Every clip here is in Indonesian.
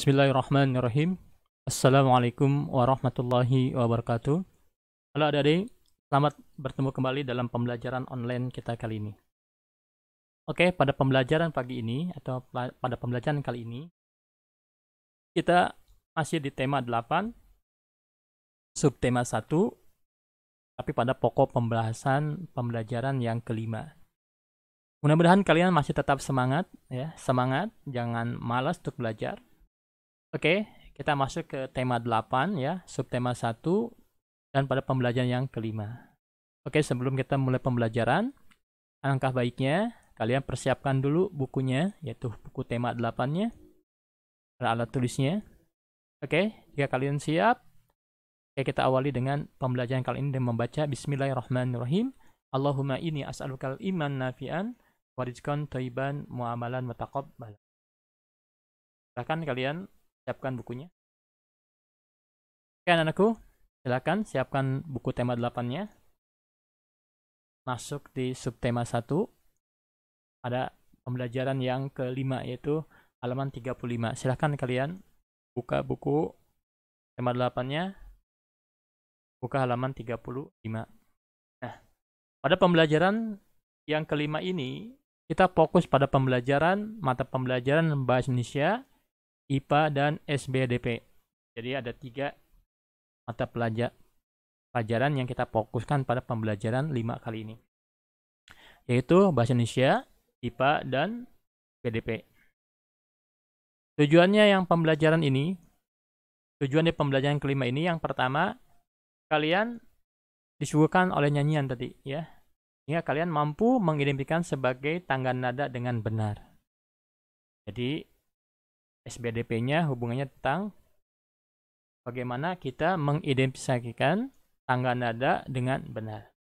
Bismillahirrahmanirrahim. Assalamualaikum warahmatullahi wabarakatuh. Halo adik-adik, selamat bertemu kembali dalam pembelajaran online kita kali ini. Oke, pada pembelajaran pagi ini atau pada pembelajaran kali ini, kita masih di tema 8, subtema 1, tapi pada pokok pembahasan pembelajaran yang kelima. Mudah-mudahan kalian masih tetap semangat, ya, semangat, jangan malas untuk belajar. Oke, kita masuk ke tema 8 ya, subtema 1 dan pada pembelajaran yang kelima. Oke, sebelum kita mulai pembelajaran, alangkah baiknya kalian persiapkan dulu bukunya, yaitu buku tema 8-nya, alat tulisnya. Oke, jika kalian siap, kita awali dengan pembelajaran kali ini dengan membaca Bismillahirrahmanirrahim. Allahumma inni as'alukal iman nafi'an wa rizqan thayyiban mu'amalan mutaqabbal. Silakan kalian siapkan bukunya. Oke anak-anakku, silakan siapkan buku tema 8-nya. Masuk di subtema 1 pada pembelajaran yang kelima, yaitu halaman 35. Silakan kalian buka buku tema 8-nya, buka halaman 35. Nah, pada pembelajaran yang kelima ini, kita fokus pada pembelajaran mata pembelajaran Bahasa Indonesia, IPA, dan SBDP. Jadi ada 3 mata pelajaran yang kita fokuskan pada pembelajaran 5 kali ini, yaitu Bahasa Indonesia, IPA, dan SBDP. Tujuan di pembelajaran kelima ini, yang pertama, kalian disuguhkan oleh nyanyian tadi, ya. Sehingga kalian mampu mengidentifikasikan sebagai tangga nada dengan benar. Jadi SBDP-nya hubungannya tentang bagaimana kita mengidentifikasikan tangga nada dengan benar.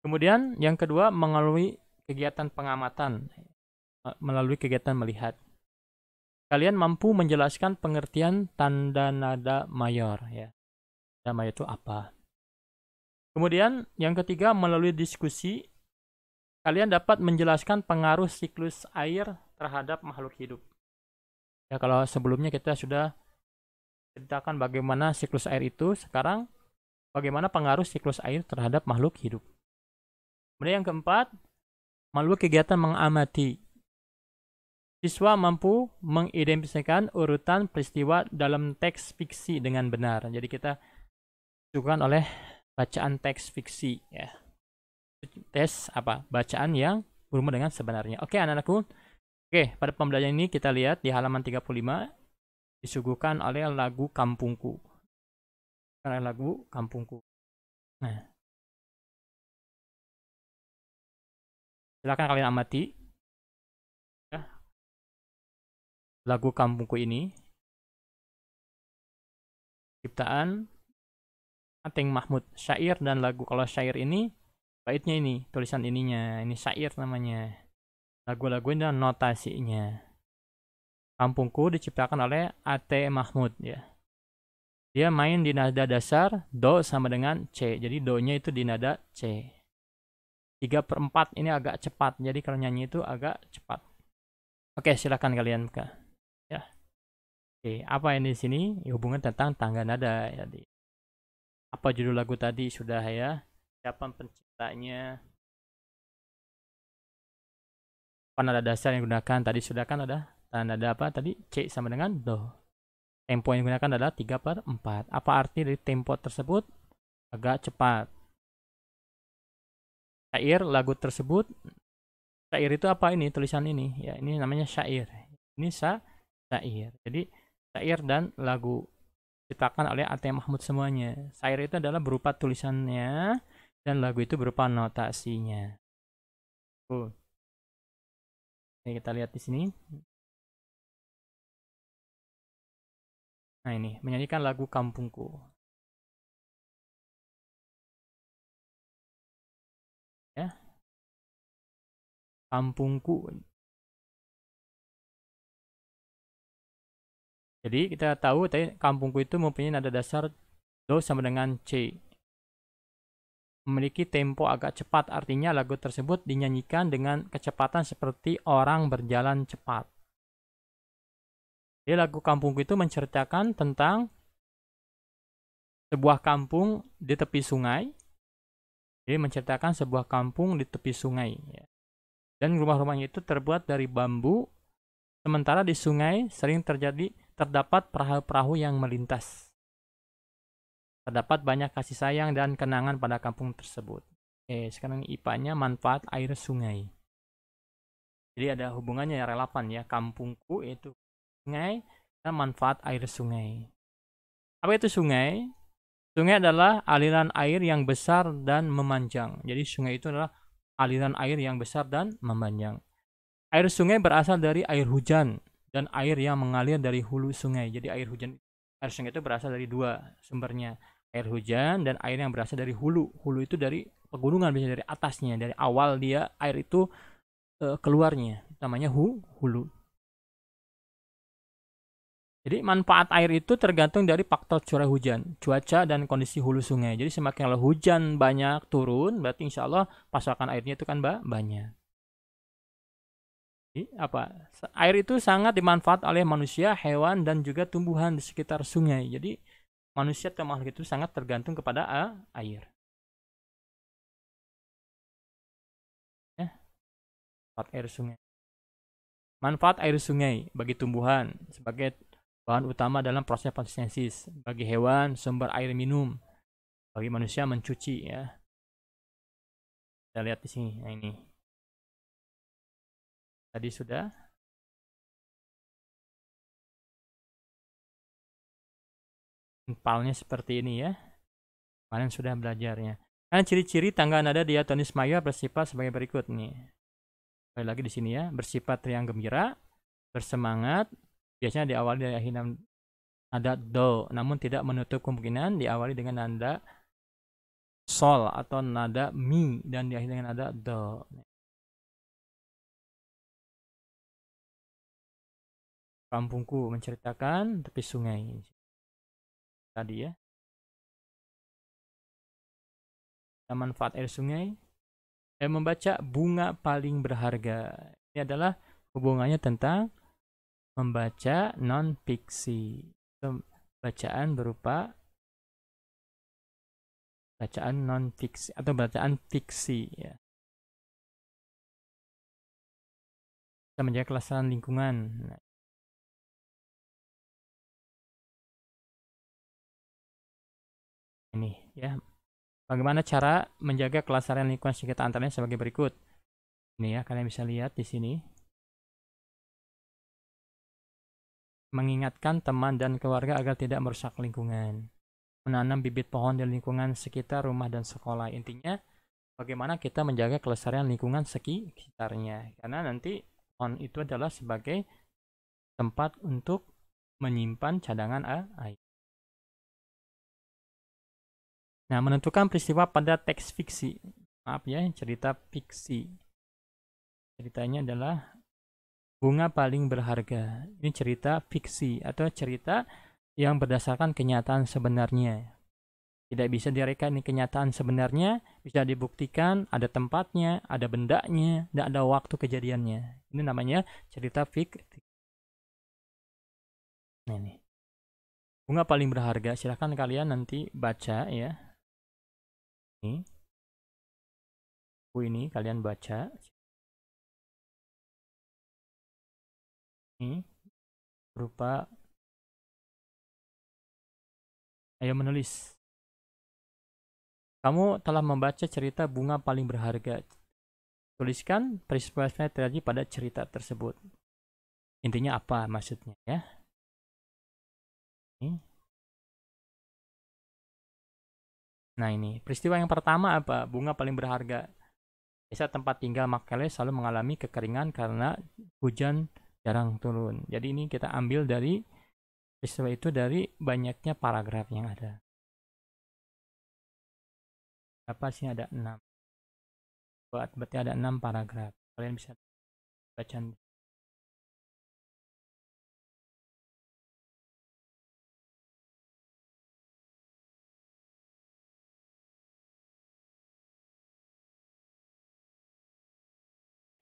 Kemudian yang kedua, melalui kegiatan pengamatan, melalui kegiatan melihat, kalian mampu menjelaskan pengertian tanda nada mayor, ya. Tanda mayor itu apa? Kemudian yang ketiga, melalui diskusi, kalian dapat menjelaskan pengaruh siklus air terhadap makhluk hidup. Ya, kalau sebelumnya kita sudah ceritakan bagaimana siklus air itu, sekarang bagaimana pengaruh siklus air terhadap makhluk hidup. Kemudian yang keempat, melalui kegiatan mengamati, siswa mampu mengidentifikasikan urutan peristiwa dalam teks fiksi dengan benar. Jadi kita disuguhkan oleh bacaan teks fiksi, ya. Tes bacaan yang berhubungan dengan sebenarnya. Oke anak-anakku. Oke, pada pembelajaran ini kita lihat di halaman 35 disuguhkan oleh lagu Kampungku. Lagu Kampungku. Nah, silakan kalian amati ya, lagu Kampungku ini ciptaan Ateng Mahmud, syair dan lagu. Kalau syair ini baitnya, ini tulisan ininya, ini syair namanya. Lagu-lagu ini dan notasinya. Kampungku diciptakan oleh A.T. Mahmud, ya. Dia main di nada dasar do sama dengan C. Jadi do-nya itu di nada C. 3/4 ini agak cepat. Jadi kalau nyanyi itu agak cepat. Oke, silakan kalian buka. Ya. Oke, apa ini di sini? Hubungan tentang tangga nada. Jadi apa judul lagu tadi sudah, ya. Siapa penciptanya? Apa nada dasar yang digunakan? Tadi sudah kan ada nada apa tadi? C sama dengan do. Tempo yang digunakan adalah 3/4. Apa arti dari tempo tersebut? Agak cepat. Syair lagu tersebut, syair itu apa ini? Tulisan ini, ya, ini namanya syair. Ini syair. Jadi syair dan lagu diciptakan oleh A.T. Mahmud semuanya. Syair itu adalah berupa tulisannya dan lagu itu berupa notasinya. Ini kita lihat di sini. Nah, ini menyanyikan lagu Kampungku. Ya. Kampungku. Jadi kita tahu tadi Kampungku itu mempunyai nada dasar do sama dengan C. Memiliki tempo agak cepat, artinya lagu tersebut dinyanyikan dengan kecepatan seperti orang berjalan cepat. Jadi lagu Kampungku itu menceritakan tentang sebuah kampung di tepi sungai. Jadi menceritakan sebuah kampung di tepi sungai. Ya. Dan rumah-rumahnya itu terbuat dari bambu. Sementara di sungai sering terdapat perahu-perahu yang melintas. Terdapat banyak kasih sayang dan kenangan pada kampung tersebut. Oke, sekarang IPA-nya manfaat air sungai. Jadi ada hubungannya yang relevan ya. Kampungku itu sungai dan manfaat air sungai. Apa itu sungai? Sungai adalah aliran air yang besar dan memanjang. Jadi sungai itu adalah aliran air yang besar dan memanjang. Air sungai berasal dari air hujan dan air yang mengalir dari hulu sungai. Jadi air sungai itu berasal dari dua sumbernya. Air hujan dan air yang berasal dari hulu. Hulu itu dari pegunungan, biasanya dari atasnya, dari awal dia air itu keluarnya. Namanya hulu. Jadi manfaat air itu tergantung dari faktor curah hujan, cuaca, dan kondisi hulu sungai. Jadi semakin kalau hujan banyak turun, berarti insya Allah pasokan airnya itu kan banyak. Jadi apa? Air itu sangat dimanfaat oleh manusia, hewan, dan juga tumbuhan di sekitar sungai. Jadi manusia atau makhluk itu sangat tergantung kepada air. Ya, manfaat air sungai. Manfaat air sungai bagi tumbuhan sebagai bahan utama dalam proses fotosintesis, bagi hewan sumber air minum, bagi manusia mencuci ya. Kita lihat di sini. Nah ini. Tadi sudah. Empalnya seperti ini ya. Kalian sudah belajarnya. Nah, ciri-ciri tangga nada diatonis mayor bersifat sebagai berikut nih. Kembali lagi di sini ya. Bersifat riang gembira, bersemangat, biasanya diawali dari nada do, namun tidak menutup kemungkinan diawali dengan nada sol atau nada mi dan diakhiri dengan nada do. Kampungku menceritakan tepi sungai. Tadi ya. Manfaat air sungai. Membaca bunga paling berharga. Ini adalah hubungannya tentang membaca non-fiksi. Bacaan berupa bacaan non-fiksi atau bacaan fiksi ya. Kita menjaga kelestarian lingkungan. Nah, ini ya. Bagaimana cara menjaga kelestarian lingkungan sekitar antaranya sebagai berikut. Ini ya, kalian bisa lihat di sini. Mengingatkan teman dan keluarga agar tidak merusak lingkungan. Menanam bibit pohon di lingkungan sekitar rumah dan sekolah. Intinya bagaimana kita menjaga kelestarian lingkungan sekitarnya. Karena nanti pohon itu adalah sebagai tempat untuk menyimpan cadangan air. Nah, menentukan peristiwa pada teks fiksi. Maaf ya, cerita fiksi. Ceritanya adalah bunga paling berharga. Ini cerita fiksi atau cerita yang berdasarkan kenyataan sebenarnya. Tidak bisa direka ini kenyataan sebenarnya, bisa dibuktikan ada tempatnya, ada bendanya, dan ada waktu kejadiannya. Ini namanya cerita fiksi. Nah, ini. Bunga paling berharga, silahkan kalian nanti baca ya. Ini. Buku ini kalian baca. Ini berupa ayo menulis. Kamu telah membaca cerita bunga paling berharga. Tuliskan peristiwa yang terjadi pada cerita tersebut. Intinya apa maksudnya ya? Ini. Nah ini, peristiwa yang pertama apa? Bunga paling berharga. Desa tempat tinggal Makele selalu mengalami kekeringan karena hujan jarang turun. Jadi ini kita ambil dari peristiwa itu dari banyaknya paragraf yang ada. Apa sih ada 6? Berarti ada 6 paragraf. Kalian bisa baca.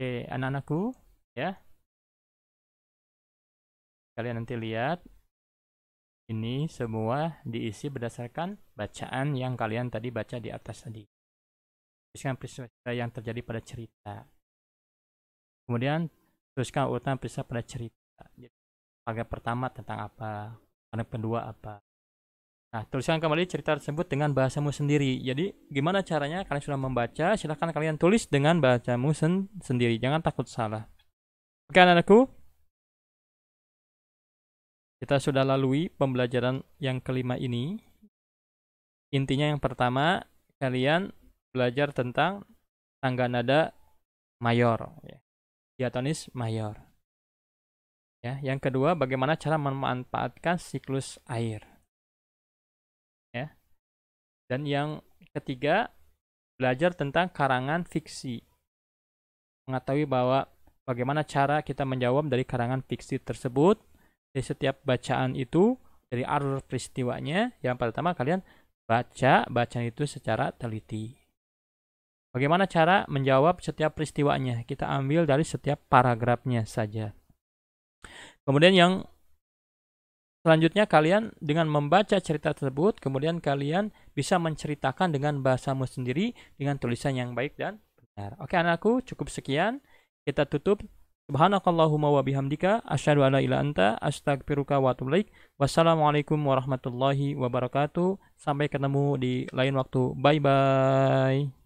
Oke, anak-anakku ya. kalian nanti lihat, ini semua diisi berdasarkan bacaan yang kalian tadi baca di atas tadi. Tuliskan peristiwa yang terjadi pada cerita. Kemudian tuliskan urutan peristiwa pada cerita. Paragraf pertama tentang apa, paragraf kedua apa. Nah, tuliskan kembali cerita tersebut dengan bahasamu sendiri. Jadi, gimana caranya? Kalian sudah membaca, silahkan kalian tulis dengan bahasamu sendiri. Jangan takut salah. Oke, anak-anakku. Kita sudah lalui pembelajaran yang kelima ini. Intinya yang pertama, kalian belajar tentang tangga nada mayor. Diatonis mayor. Ya, yang kedua, bagaimana cara memanfaatkan siklus air. Ya. Dan yang ketiga, belajar tentang karangan fiksi. Mengetahui bahwa bagaimana cara kita menjawab dari karangan fiksi tersebut. Dari setiap bacaan itu, dari alur peristiwanya, yang pertama kalian baca bacaan itu secara teliti. Bagaimana cara menjawab setiap peristiwanya? Kita ambil dari setiap paragrafnya saja. Kemudian yang selanjutnya, kalian dengan membaca cerita tersebut, kemudian kalian bisa menceritakan dengan bahasamu sendiri dengan tulisan yang baik dan benar. Oke, anakku, cukup sekian. Kita tutup. Subhanakallahumma wa bihamdika asyhadu an la ilaha illa anta astaghfiruka wa atubu ilaik. Wassalamualaikum warahmatullahi wabarakatuh. Sampai ketemu di lain waktu. Bye bye.